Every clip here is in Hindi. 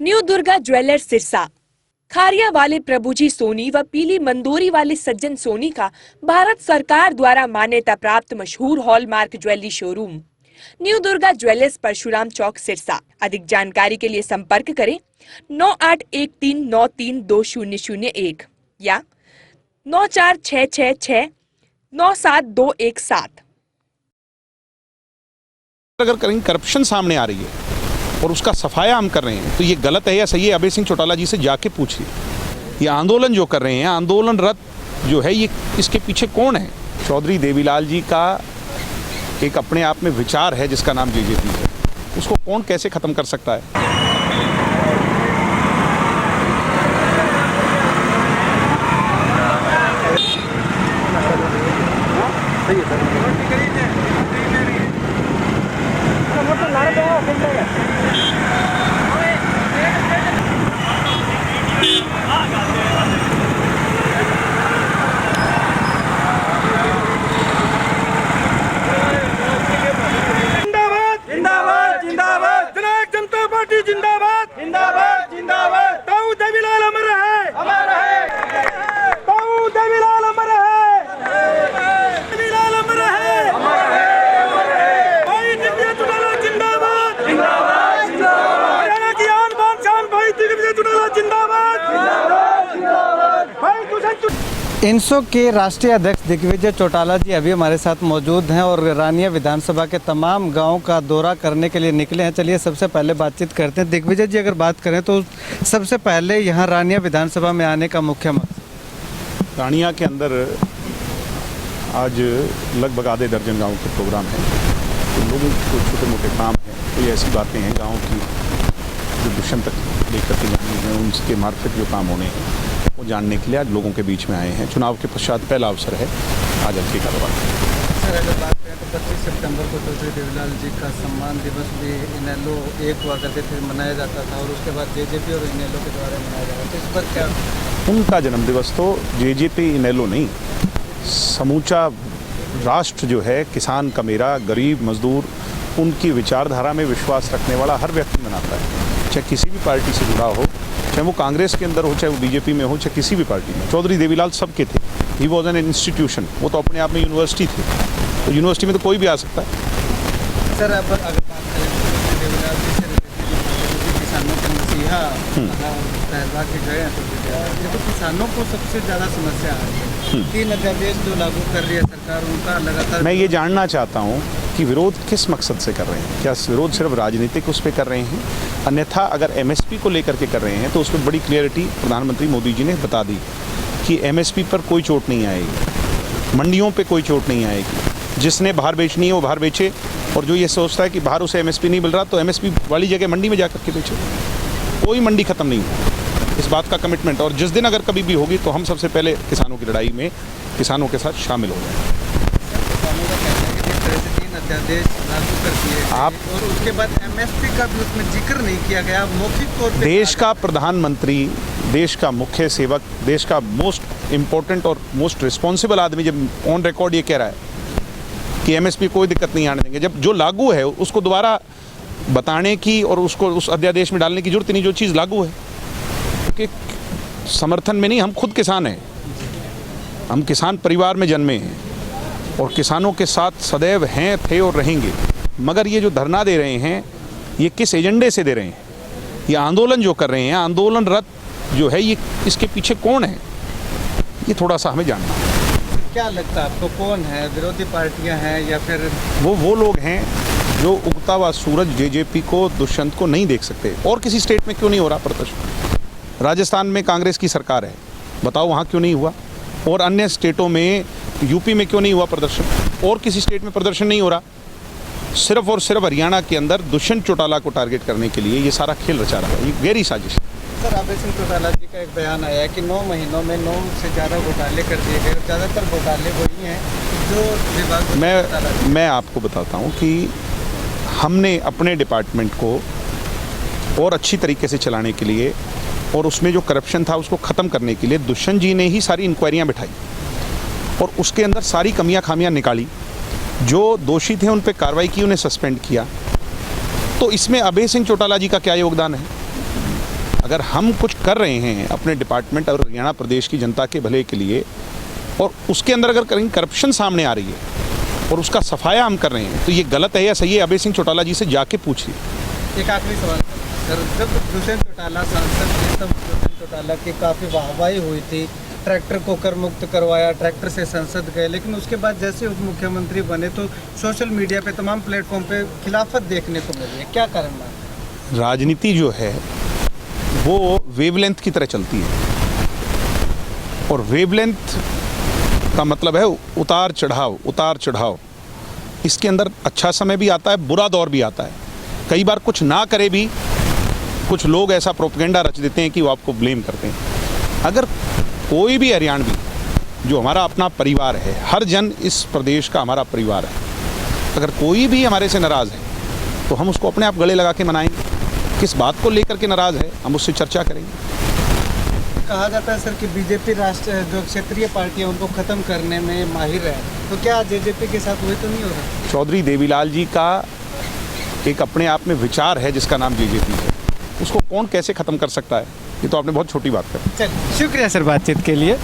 New Durga jewellers Sirsa. खारिया वाले प्रभुजी सोनी व पीली मंदोरी वाले सज्जन सोनी का भारत सरकार द्वारा मान्यता प्राप्त मशहूर hallmark jewellery showroom new Durga jewellers Parshuram Chowk Sirsa. अधिक जानकारी के लिए संपर्क करें 9813932001 या 9466697217। अगर कहीं करप्शन सामने आ रही है और उसका सफाया हम कर रहे हैं तो ये गलत है या सही है, अभय सिंह चौटाला जी से जाके पूछिए। ये आंदोलन जो कर रहे हैं, आंदोलनरत जो है, ये इसके पीछे कौन है? चौधरी देवीलाल जी का एक अपने आप में विचार है जिसका नाम जेजेपी है, उसको कौन कैसे खत्म कर सकता है? जिंदाबाद जिंदाबाद जिंदाबाद। ताऊ देवीलाल अमर है, अमर है। ताऊ देवीलाल अमर है, देवीलाल अमर है, अमर है, अमर है। भाई दिव्य चौटाला जिंदाबाद जिंदाबाद जिंदाबाद। हरियाणा की आन बान शान भाई दिव्य चौटाला जिंदाबाद जिंदाबाद जिंदाबाद। भाई इनसो के राष्ट्रीय अध्यक्ष दिग्विजय चौटाला जी अभी हमारे साथ मौजूद हैं और रानिया विधानसभा के तमाम गांव का दौरा करने के लिए निकले हैं। चलिए सबसे पहले बातचीत करते हैं। दिग्विजय जी, अगर बात करें तो सबसे पहले यहाँ रानिया विधानसभा में आने का मुख्य मकसद? रानिया के अंदर आज लगभग आधे दर्जन गाँव के प्रोग्राम हैं। तो लोगों को छोटे मोटे काम हैं, कोई ऐसी बातें हैं गाँव की जो दुष्यंत तक लेकर के जानी है, उनके मार्फत जो काम होने हैं वो जानने के लिए आज लोगों के बीच में आए हैं। चुनाव के पश्चात पहला अवसर है आज हल्के का दौरा। सर, अगर बात करें तो 25 सितंबर को चौधरी देवीलाल जी का सम्मान दिवस भी इनेलो एक हुआ करते थे, मनाया जाता था, और उसके बाद जेजेपी और इनेलो के द्वारा मनाया जा रहा था। इस पर क्या? उनका जन्मदिवस तो जेजेपी इनेलो नहीं, समूचा राष्ट्र जो है, किसान का मेरा, गरीब मजदूर, उनकी विचारधारा में विश्वास रखने वाला हर व्यक्ति मनाता है, चाहे किसी भी पार्टी से जुड़ा हो, चाहे वो कांग्रेस के अंदर हो, चाहे वो बीजेपी में हो, चाहे किसी भी पार्टी में। चौधरी देवीलाल सबके थे। He was an institution. वो तो अपने आप में यूनिवर्सिटी थी, तो यूनिवर्सिटी में तो कोई भी आ सकता है। सर, अब अगर बात करें तो देवीलाल जी से किसानों के मसीहा पहलवा के गए हैं, तो किसानों को सबसे ज़्यादा समस्या है 3 अध्यादेश जो लागू कर रही है सरकार, उनका लगातार। मैं ये जानना चाहता हूँ कि विरोध किस मकसद से कर रहे हैं? क्या विरोध सिर्फ राजनीतिक उस पर कर रहे हैं? अन्यथा अगर एमएसपी को लेकर के कर रहे हैं तो उसमें बड़ी क्लियरिटी प्रधानमंत्री मोदी जी ने बता दी कि एमएसपी पर कोई चोट नहीं आएगी, मंडियों पे कोई चोट नहीं आएगी। जिसने बाहर बेचनी है वो बाहर बेचे, और जो ये सोचता है कि बाहर उसे एमएसपी नहीं मिल रहा तो एमएसपी वाली जगह मंडी में जाकर के बेचे। कोई मंडी खत्म नहीं हुई, इस बात का कमिटमेंट। और जिस दिन अगर कभी भी होगी तो हम सबसे पहले किसानों की लड़ाई में किसानों के साथ शामिल हो जाएंगे। अध्यादेश लागू कर दिए आप, और उसके बाद एमएसपी का भी उसमें जिक्र नहीं किया गया मौखिक तौर पे। देश का प्रधानमंत्री, देश का मुख्य सेवक, देश का मोस्ट इम्पोर्टेंट और मोस्ट रिस्पॉन्सिबल आदमी जब ऑन रिकॉर्ड ये कह रहा है कि एमएसपी कोई दिक्कत नहीं आने देंगे, जब जो लागू है उसको दोबारा बताने की और उसको उस अध्यादेश में डालने की जरूरत नहीं। जो चीज़ लागू है कि समर्थन में नहीं, हम खुद किसान हैं, हम किसान परिवार में जन्मे हैं और किसानों के साथ सदैव हैं, थे और रहेंगे। मगर ये जो धरना दे रहे हैं, ये किस एजेंडे से दे रहे हैं? ये आंदोलन जो कर रहे हैं, आंदोलनरत जो है, ये इसके पीछे कौन है? ये थोड़ा सा हमें जानना है। क्या लगता है आपको, कौन है? विरोधी पार्टियां हैं या फिर वो लोग हैं जो उगता हुआ सूरज जेजेपी को, दुष्यंत को नहीं देख सकते? और किसी स्टेट में क्यों नहीं हो रहा प्रदर्शन? राजस्थान में कांग्रेस की सरकार है, बताओ वहाँ क्यों नहीं हुआ? और अन्य स्टेटों में, यूपी में क्यों नहीं हुआ प्रदर्शन? और किसी स्टेट में प्रदर्शन नहीं हो रहा? सिर्फ और सिर्फ हरियाणा के अंदर दुष्यंत चौटाला को टारगेट करने के लिए ये सारा खेल रचा रहा है। ये गहरी साजिश है। सर, अभय सिंह चौटाला जी का एक बयान आया है कि 9 महीनों में 9 से ज़्यादा घोटाले कर दिए गए, ज़्यादातर घोटाले वही हैं जो विभाग। मैं आपको बताता हूँ कि हमने अपने डिपार्टमेंट को और अच्छी तरीके से चलाने के लिए और उसमें जो करप्शन था उसको ख़त्म करने के लिए दुष्यंत जी ने ही सारी इंक्वायरियाँ बिठाई और उसके अंदर सारी कमियां खामियां निकाली। जो दोषी थे उन पे कार्रवाई की, उन्हें सस्पेंड किया। तो इसमें अभय सिंह चौटाला जी का क्या योगदान है? अगर हम कुछ कर रहे हैं अपने डिपार्टमेंट और हरियाणा प्रदेश की जनता के भले के लिए, और उसके अंदर अगर कहीं करप्शन सामने आ रही है और उसका सफाया हम कर रहे हैं, तो ये गलत है या सही है, अभय सिंह चौटाला जी से जाके पूछिए। एक आखिरी सवाल सर, जब दुष्यंत चौटाला सांसद थे तब दुष्यंत चौटाला की काफ़ी वाहवाही हुई थी, ट्रैक्टर को कर मुक्त करवाया, ट्रैक्टर से संसद गए, लेकिन उसके बाद जैसे उप मुख्यमंत्री बने तो सोशल मीडिया पे तमाम प्लेटफॉर्म पे खिलाफत देखने को मिली है, क्या कारण है? राजनीति जो है वो वेवलेंथ की तरह चलती है, और वेवलेंथ का मतलब है उतार चढ़ाव। इसके अंदर अच्छा समय भी आता है, बुरा दौर भी आता है। कई बार कुछ ना करे भी कुछ लोग ऐसा प्रोपेगेंडा रच देते हैं कि वो आपको ब्लेम करते हैं। अगर कोई भी हरियाणवी जो हमारा अपना परिवार है, हर जन इस प्रदेश का हमारा परिवार है, अगर कोई भी हमारे से नाराज़ है तो हम उसको अपने आप गले लगा के मनाएंगे। किस बात को लेकर के नाराज़ है हम उससे चर्चा करेंगे। कहा जाता है सर कि बीजेपी राष्ट्र जो क्षेत्रीय पार्टी है उनको ख़त्म करने में माहिर है, तो क्या जेजेपी के साथ वही तो नहीं हो रहा? चौधरी देवीलाल जी का एक अपने आप में विचार है जिसका नाम जेजेपी है, उसको कौन कैसे ख़त्म कर सकता है, ये तो आपने बहुत छोटी बात करी। चलिए, शुक्रिया सर बातचीत के लिए।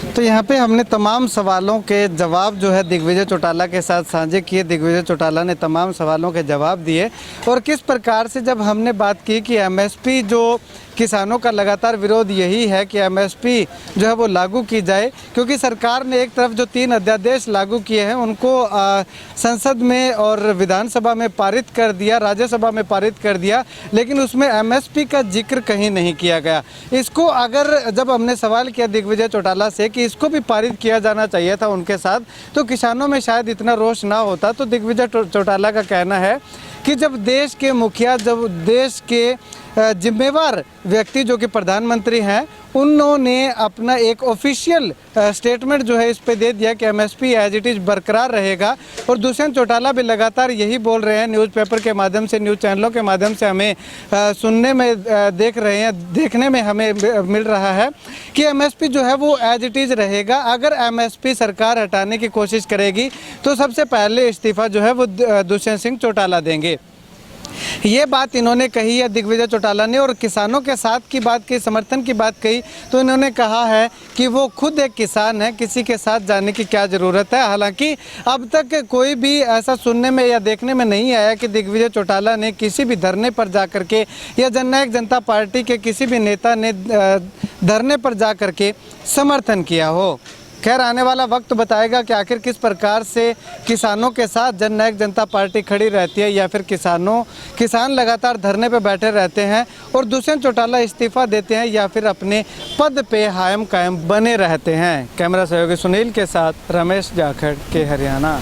तो यहाँ पे हमने तमाम सवालों के जवाब जो है दिग्विजय चौटाला के साथ साझे किए। दिग्विजय चौटाला ने तमाम सवालों के जवाब दिए, और किस प्रकार से जब हमने बात की कि एमएसपी जो किसानों का लगातार विरोध यही है कि एमएसपी जो है वो लागू की जाए, क्योंकि सरकार ने एक तरफ जो 3 अध्यादेश लागू किए हैं उनको संसद में और विधानसभा में पारित कर दिया, राज्यसभा में पारित कर दिया, लेकिन उसमें एमएसपी का जिक्र कहीं नहीं किया गया। इसको अगर जब हमने सवाल किया दिग्विजय चौटाला से कि इसको भी पारित किया जाना चाहिए था उनके साथ, तो किसानों में शायद इतना रोष ना होता। तो दिग्विजय चौटाला का कहना है कि जब देश के मुखिया, जब देश के जिम्मेवार व्यक्ति जो कि प्रधानमंत्री हैं, उन्होंने अपना एक ऑफिशियल स्टेटमेंट जो है इस पे दे दिया कि एमएसपी एज इट इज़ बरकरार रहेगा। और दुष्यंत चौटाला भी लगातार यही बोल रहे हैं, न्यूज़पेपर के माध्यम से, न्यूज़ चैनलों के माध्यम से हमें सुनने में देख रहे हैं, देखने में हमें मिल रहा है कि एमएसपी जो है वो एज इट इज़ रहेगा। अगर एमएसपी सरकार हटाने की कोशिश करेगी तो सबसे पहले इस्तीफा जो है वो दुष्यंत सिंह चौटाला देंगे। ये बात इन्होंने कही है दिग्विजय चौटाला ने, और किसानों के साथ की बात की, समर्थन की बात कही, तो इन्होंने कहा है कि वो खुद एक किसान है, किसी के साथ जाने की क्या ज़रूरत है। हालांकि अब तक कोई भी ऐसा सुनने में या देखने में नहीं आया कि दिग्विजय चौटाला ने किसी भी धरने पर जा कर के या जननायक जनता पार्टी के किसी भी नेता ने धरने पर जा कर के समर्थन किया हो। खैर, आने वाला वक्त बताएगा कि आखिर किस प्रकार से किसानों के साथ जननायक जनता पार्टी खड़ी रहती है, या फिर किसान लगातार धरने पर बैठे रहते हैं और दुष्यंत चौटाला इस्तीफा देते हैं, या फिर अपने पद पे कायम बने रहते हैं। कैमरा सहयोगी सुनील के साथ रमेश जाखड़ के हरियाणा।